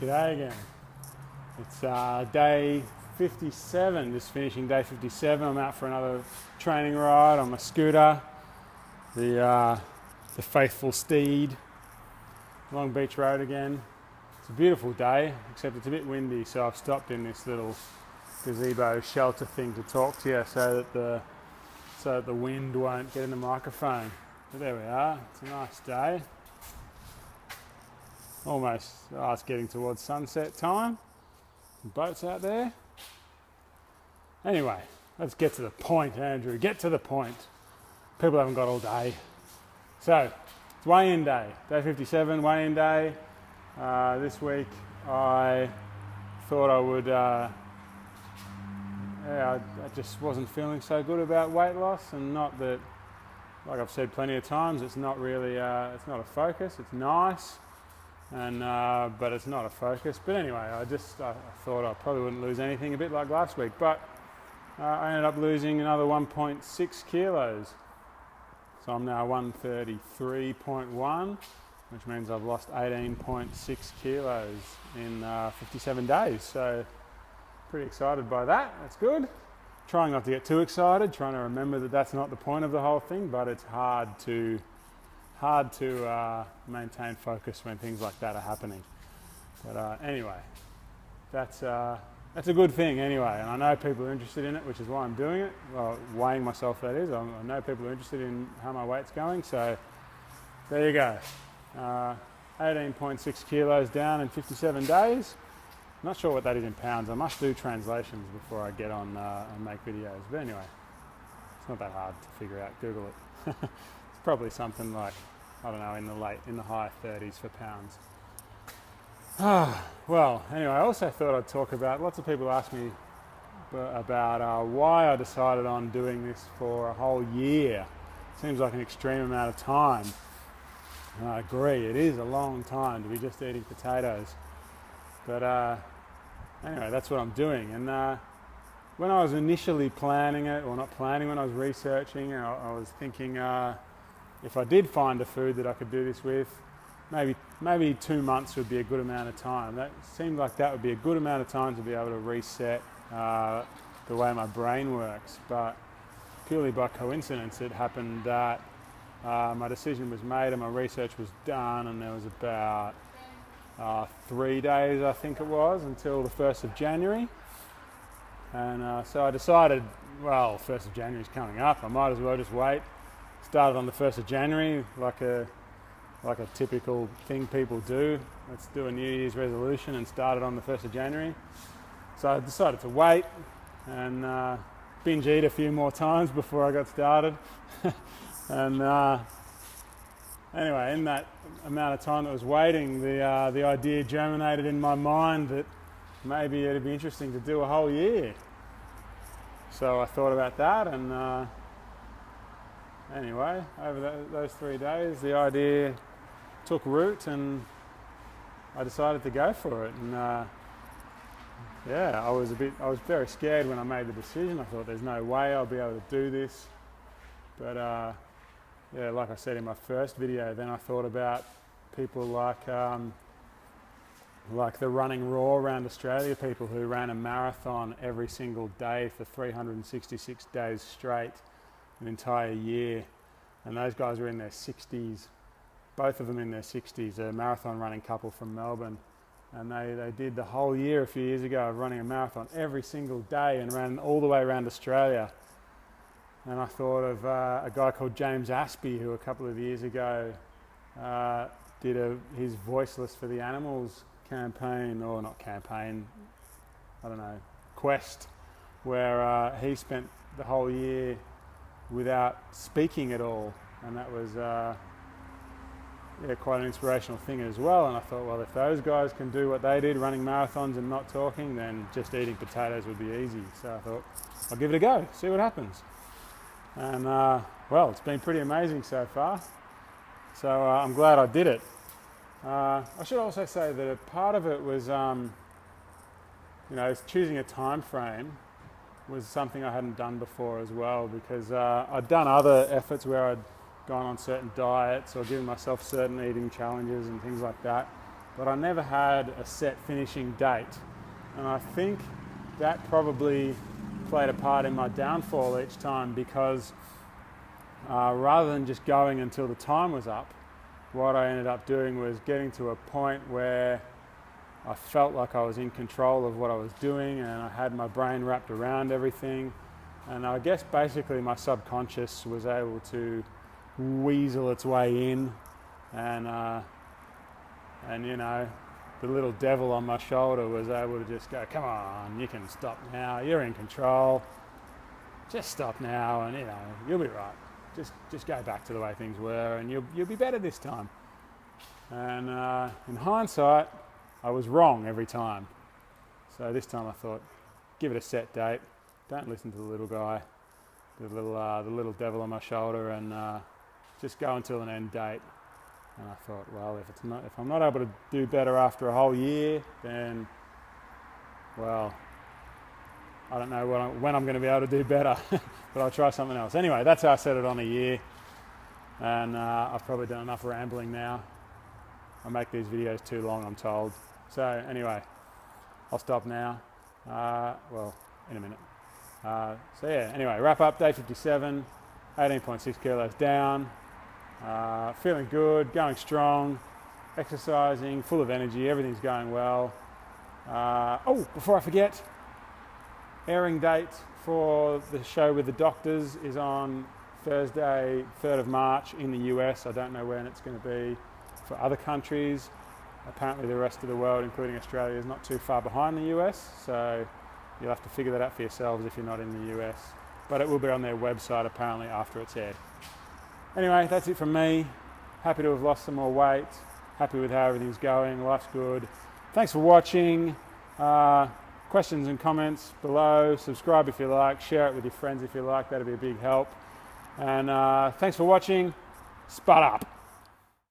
G'day again. It's day 57, just finishing day 57. I'm out for another training ride on my scooter, the faithful steed, Long Beach Road again. It's a beautiful day, except it's a bit windy, so I've stopped in this little gazebo shelter thing to talk to you so that the wind won't get in the microphone. But there we are, it's a nice day. Almost, it's getting towards sunset time. Boats out there. Anyway, let's get to the point, Andrew. Get to the point. People haven't got all day. So, it's weigh-in day. Day 57, weigh-in day. This week I thought I would, I just wasn't feeling so good about weight loss, and not that, like I've said plenty of times, it's not really, it's not a focus, it's nice. But it's not a focus. But anyway, I thought I probably wouldn't lose anything, a bit like last week. But I ended up losing another 1.6 kilos. So I'm now 133.1, which means I've lost 18.6 kilos in 57 days. So pretty excited by that. That's good. Trying not to get too excited, trying to remember that that's not the point of the whole thing, but it's hard to maintain focus when things like that are happening. But anyway, that's a good thing anyway, and I know people are interested in it, which is why I'm doing it. Well, weighing myself, that is. I know people are interested in how my weight's going, so there you go. 18.6 kilos down in 57 days. Not sure what that is in pounds. I must do translations before I get on and make videos. But anyway, it's not that hard to figure out. Google it. It's probably something like, I don't know, in the high 30s for pounds. Well, anyway, I also thought I'd talk about, lots of people ask me about why I decided on doing this for a whole year. Seems like an extreme amount of time. And I agree, it is a long time to be just eating potatoes. But anyway, that's what I'm doing. And when I was initially planning it, or not planning, when I was researching, I was thinking, if I did find a food that I could do this with, maybe 2 months would be a good amount of time. That seemed like that would be a good amount of time to be able to reset the way my brain works. But purely by coincidence, it happened that my decision was made and my research was done, and there was about 3 days, I think it was, until the 1st of January. And so I decided, well, 1st of January is coming up, I might as well just wait. Started on the 1st of January, like a typical thing people do. Let's do a New Year's resolution, and started on the 1st of January. So I decided to wait and binge eat a few more times before I got started. And anyway, in that amount of time that I was waiting, the idea germinated in my mind that maybe it'd be interesting to do a whole year. So I thought about that, and anyway, over those 3 days, the idea took root, and I decided to go for it. And yeah, I was very scared when I made the decision. I thought, there's no way I'll be able to do this. But yeah, like I said in my first video, then I thought about people like the Running Raw around Australia, people who ran a marathon every single day for 366 days straight, an entire year. And those guys were in their 60s, both of them in their 60s, a marathon running couple from Melbourne. And they did the whole year a few years ago of running a marathon every single day, and ran all the way around Australia. And I thought of a guy called James Aspey, who a couple of years ago did his Voiceless for the Animals campaign, or not campaign, I don't know, quest, where he spent the whole year without speaking at all. And that was quite an inspirational thing as well. And I thought, well, if those guys can do what they did, running marathons and not talking, then just eating potatoes would be easy. So I thought, I'll give it a go, see what happens. And well, it's been pretty amazing so far. So I'm glad I did it. I should also say that a part of it was, choosing a time frame was something I hadn't done before as well, because I'd done other efforts where I'd gone on certain diets or given myself certain eating challenges and things like that. but I never had a set finishing date. And I think that probably played a part in my downfall each time, because rather than just going until the time was up, what I ended up doing was getting to a point where I felt like I was in control of what I was doing, and I had my brain wrapped around everything. And I guess basically my subconscious was able to weasel its way in, and you know, the little devil on my shoulder was able to just go, come on, you can stop now, you're in control, just stop now, and you know, you'll be right. Just go back to the way things were, and you'll be better this time. And in hindsight, I was wrong every time. So this time I thought, give it a set date. Don't listen to the little guy, the little devil on my shoulder, and just go until an end date. And I thought, well, if I'm not able to do better after a whole year, then, well, I don't know when I'm going to be able to do better, but I'll try something else. Anyway, that's how I set it on a year, and I've probably done enough rambling now. I make these videos too long, I'm told. So anyway, I'll stop now. Well, in a minute. So yeah, anyway, wrap up, day 57, 18.6 kilos down, feeling good, going strong, exercising, full of energy, everything's going well. Oh, before I forget, airing date for the show with the doctors is on Thursday, 3rd of March in the US. I don't know when it's going to be for other countries. Apparently the rest of the world, including Australia, is not too far behind the US, so you'll have to figure that out for yourselves if you're not in the US. But it will be on their website apparently after it's aired. Anyway, that's it from me. Happy to have lost some more weight. Happy with how everything's going. Life's good. Thanks for watching. Questions and comments below. Subscribe if you like. Share it with your friends if you like. That'd be a big help. And thanks for watching. Spud up.